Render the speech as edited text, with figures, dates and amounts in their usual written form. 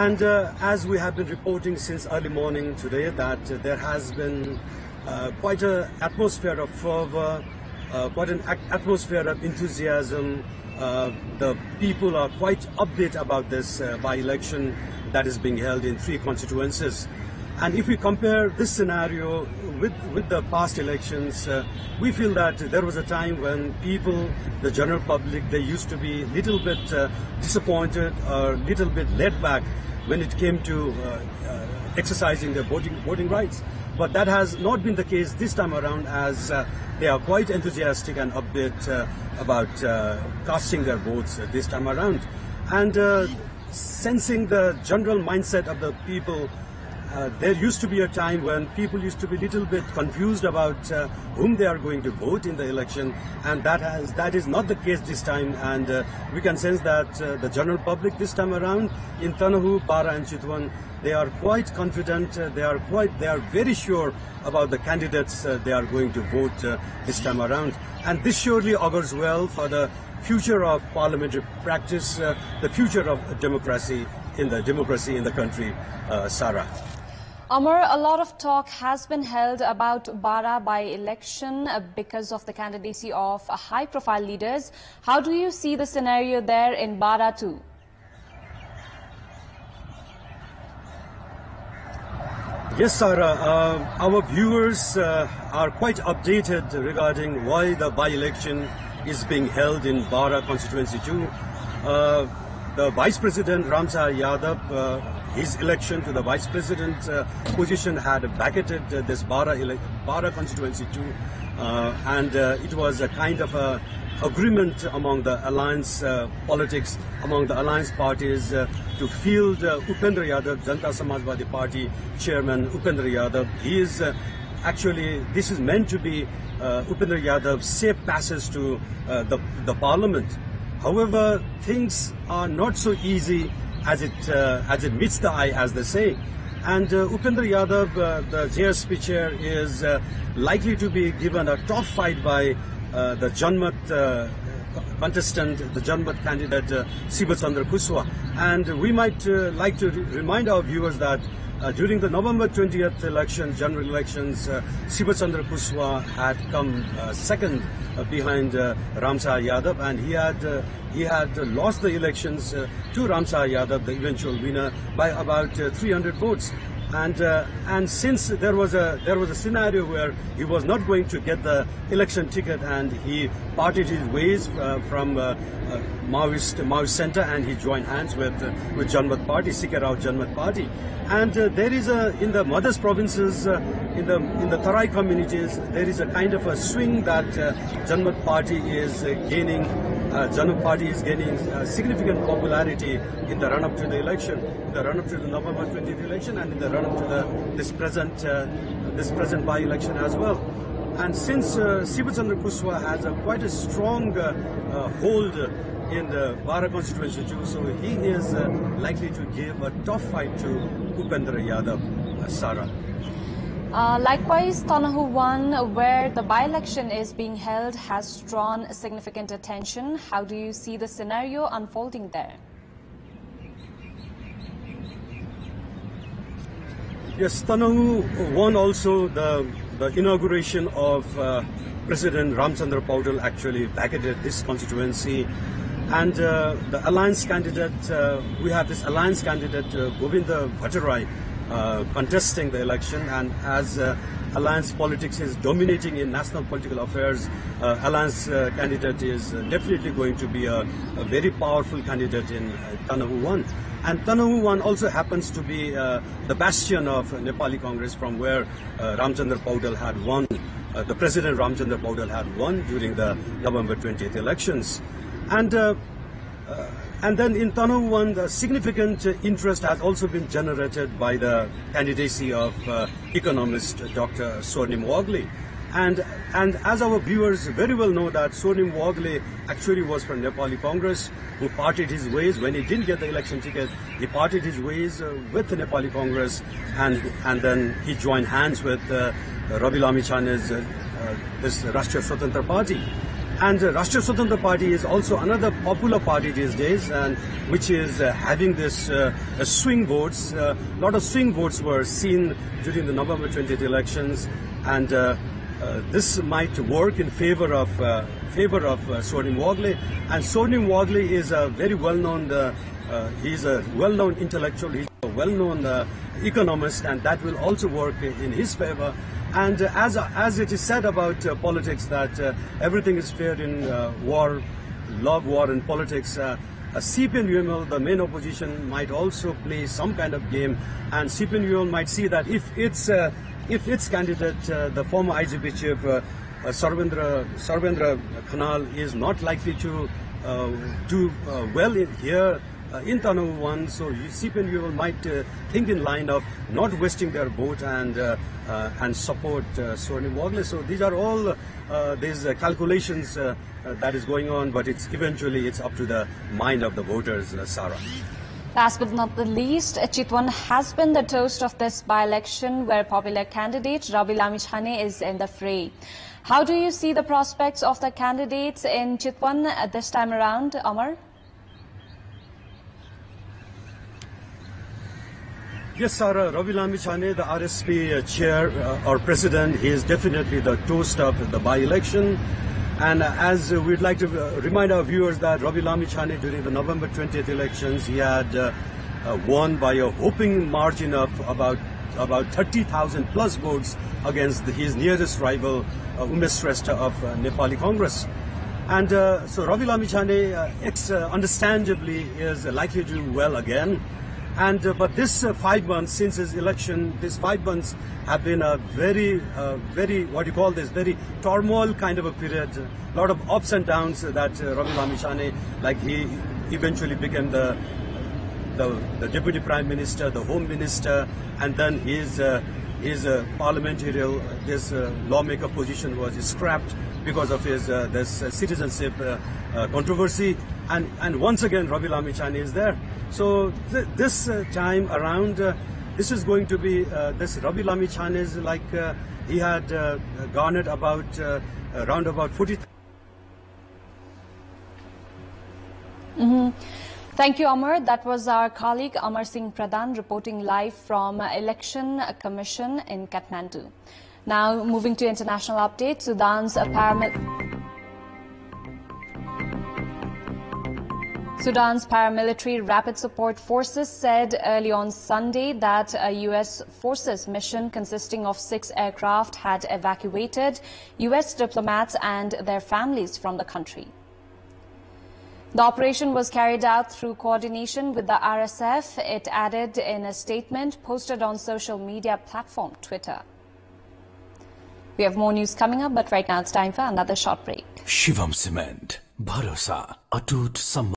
And as we have been reporting since early morning today, that there has been quite an atmosphere of fervor, quite an atmosphere of enthusiasm. The people are quite upbeat about this by-election that is being held in 3 constituencies. And if we compare this scenario with the past elections, we feel that there was a time when people, the general public, they used to be a little bit disappointed or a little bit laid back when it came to exercising their voting rights. But that has not been the case this time around, as they are quite enthusiastic and upbeat about casting their votes this time around. And sensing the general mindset of the people, there used to be a time when people used to be a little bit confused about whom they are going to vote in the election, and that is not the case this time. And we can sense that the general public this time around in Tanahu, Bara and Chitwan, they are quite confident. They are very sure about the candidates they are going to vote this time around, and this surely augurs well for the future of parliamentary practice, the future of democracy in the country. Sarah. Amar, a lot of talk has been held about Bara by-election because of the candidacy of high-profile leaders. How do you see the scenario there in Bara too? Yes, Sarah. Our viewers are quite updated regarding why the by-election is being held in Bara constituency 2. The Vice President Ramsar Yadav, his election to the Vice President position had vacated this Bara constituency 2, and it was a kind of a agreement among the alliance politics, among the alliance parties to field Upendra Yadav, Janata Samajwadi Party Chairman Upendra Yadav. He is actually, this is meant to be Upendra Yadav's safe passage to the parliament. However, things are not so easy as it meets the eye, as they say. And Upendra Yadav, the JSP chair, is likely to be given a tough fight by the Janmat contestant, the Janmat candidate Siva Chandra Kushwaha. And we might like to remind our viewers that during the November 20th election, general elections, Siva Chandra Kushwaha had come second behind Ramsar Yadav, and he had lost the elections to Ramsar Yadav, the eventual winner, by about 300 votes. And since there was a scenario where he was not going to get the election ticket, and he parted his ways from Maoist Center, and he joined hands with Janmat Party, Sikherao Janmat Party. And there is in the Madhas provinces, in the Tarai communities, there is a kind of a swing that Janmat Party is gaining. Janmat Party is gaining significant popularity in the run-up to the election, in the run-up to the November 20th election, and in the run-up to this present by-election as well. And since Siva Chandra Kushwaha has quite a strong hold in the Bara constituency too, so he is likely to give a tough fight to Upendra Yadav, Sarah. Likewise, Tanahu 1, where the by-election is being held, has drawn significant attention. How do you see the scenario unfolding there? Yes, Tanahu 1 also, the inauguration of President Ramchandra Paudel actually vacated this constituency. And the alliance candidate, we have this alliance candidate, Govinda Bhattarai, contesting the election. And as alliance politics is dominating in national political affairs, alliance candidate is definitely going to be a very powerful candidate in Tanahu 1. And Tanahu 1 also happens to be the bastion of Nepali Congress, from where Ramchandra Paudel had won, the President Ramchandra Paudel had won during the November 20th elections. And then in Tanahu 1, the significant interest has also been generated by the candidacy of economist Dr. Swarnim Wagle. And as our viewers very well know, that Swarnim Wagle actually was from Nepali Congress, who parted his ways when he didn't get the election ticket. He parted his ways with the Nepali Congress, and then he joined hands with Ravi Lamichhane's this Rashtriya Swatantra Party. And Rashtriya Swatantra Party is also another popular party these days, and which is having this swing votes. A lot of swing votes were seen during the November 20th elections, and this might work in favor of Swarnim Wagle. And Swarnim Wagle is a very well-known. He's a well-known intellectual. He's a well-known economist, and that will also work in his favor. And as it is said about politics, that everything is fair in war, love, war, and politics. CPN-UML, the main opposition, might also play some kind of game, and CPN-UML might see that if its candidate, the former IGP chief Sarvendra Khanal, is not likely to do well here in Tanavu 1, so CPN-UML might think in line of not wasting their vote and support Swarnim Wagle. So these are all these calculations that is going on, but eventually it's up to the mind of the voters, Sarah. Last but not the least, Chitwan has been the toast of this by-election, where popular candidate Ravi Lamichhane is in the fray. How do you see the prospects of the candidates in Chitwan this time around, Amar? Yes, Sarah, Ravi Lamichhane, the RSP chair or president, he is definitely the toast of the by-election. And as we'd like to remind our viewers that Ravi Lamichhane, during the November 20th elections, he had won by a whopping margin of about 30,000 plus votes against his nearest rival, Umesh Shrestha of Nepali Congress. And so Ravi Lamichhane, understandably, is likely to do well again. And but this 5 months since his election, these 5 months have been a very, very turmoil kind of a period. A lot of ups and downs that Ravi Lamichhane, like he eventually became the deputy prime minister, the home minister, and then his parliamentary, this lawmaker position was scrapped because of his this citizenship controversy. And once again, Ravi Lamichhane is there. So this time around, this is going to be this Ravi Lamichhane is like he had garnered about around about 40. Thank you, Amar. That was our colleague Amar Singh Pradhan reporting live from Election Commission in Kathmandu. Now, moving to international updates, Sudan's paramilitary Rapid Support Forces said early on Sunday that a U.S. forces mission consisting of 6 aircraft had evacuated U.S. diplomats and their families from the country. The operation was carried out through coordination with the RSF, it added in a statement posted on social media platform Twitter. We have more news coming up, but right now it's time for another short break. Shivam Cement, Bharosa, Atut Samman.